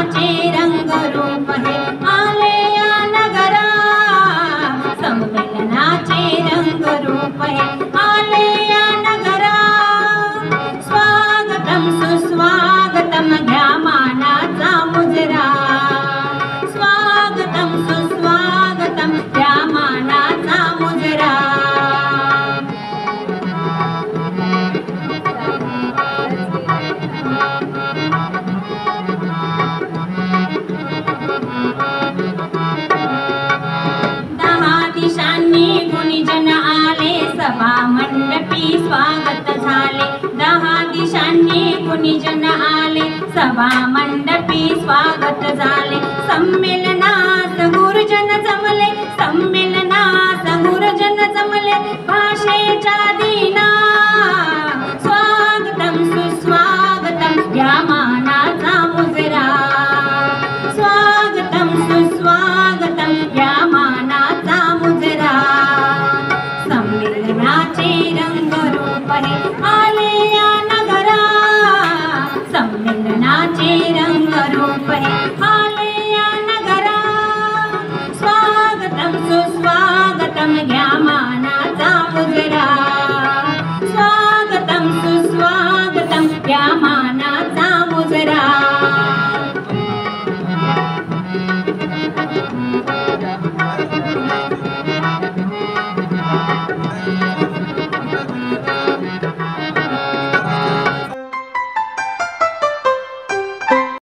संमेलनाचे रंगरूप हे आले या नगरा, संमेलनाचे रंगरूप हे आले या नगरा। स्वागतम सुस्वागतम घ्या मानाचा मुजरा, स्वागतम सुस्वागतम घ्या मानाचा मुजरा। दिशांनी गुणीजन आले सभा मंडपी स्वागत झाले, 10 दिशांनी गुणीजन आले सभा मंडपी